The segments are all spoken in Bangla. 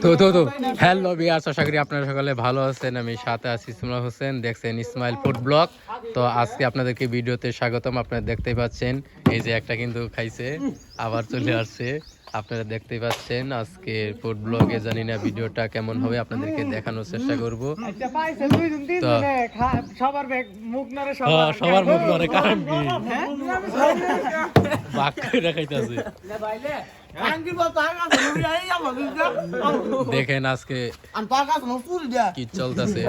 তো হ্যালো ভিউয়ার্স, আশা করি আপনারা সকলে ভালো আছেন। আমি সাথে আছি ইসমাইল হোসেন, দেখছেন ইসমাইল ফুড ব্লগ। তো আজকে আপনাদেরকে ভিডিওতে স্বাগতম। আপনারা দেখতেই পাচ্ছেন এই যে একটা কিন্তু খাইছে, আবার চলে আসছে। আপনারা দেখতেই পাচ্ছেন আজকে ফুড ব্লগে, জানি না ভিডিওটা কেমন হবে, আপনাদেরকে দেখানোর চেষ্টা করব। তো সবার মুখ নড়ে, কারণ কি বাক করে খাইতেছে। দেখেন আজকে কি চলতেছে।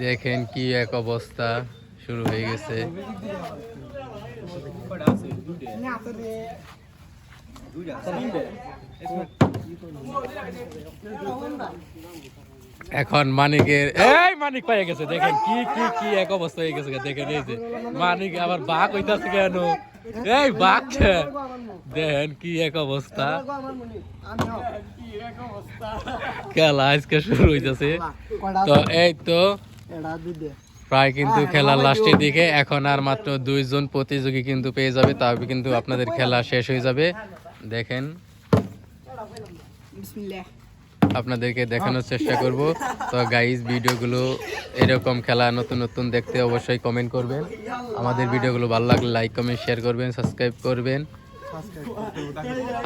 দেখেন কি এক অবস্থা শুরু হয়ে গেছে। এখন মানিকের মানিক পাই গেছে। দেখেন কি কি কি এক অবস্থা হয়ে গেছে। দেখেন এই যে মানিক আবার বাঘ হইতাছে কেন, এই বাঘ দেখেন কি এক অবস্থা। খেলা আজকে শুরু হইতাছে। তো এই তো প্রায় কিন্তু খেলার লাস্টের দিকে, এখন আর মাত্র 2 জন প্রতিযোগী কিন্তু পেয়ে যাবে, তবে কিন্তু আপনাদের খেলা শেষ হয়ে যাবে। দেখেন আপনাদেরকে দেখানোর চেষ্টা করব। তো গাইস, ভিডিওগুলো এরকম খেলা নতুন নতুন দেখতে অবশ্যই কমেন্ট করবেন। আমাদের ভিডিওগুলো ভালো লাগলে লাইক কমেন্ট শেয়ার করবেন, সাবস্ক্রাইব করবেন।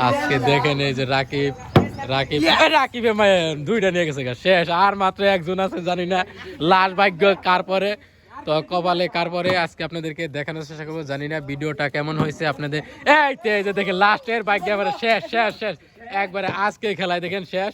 আজকে দেখেন এই যে রাকিবে দুইটা নিয়ে গেছে, শেষ। আর মাত্র একজন আছে, জানি না লাস্ট ভাগ্য কার পরে, তো কপালে কার পরে। আজকে আপনাদেরকে দেখানোর চেষ্টা করবো, জানি না ভিডিওটা কেমন হয়েছে আপনাদের। এই যে দেখেন লাস্টের ভাগ্য শেষ শেষ শেষ একবারে আজকে খেলায় দেখেন শেষ।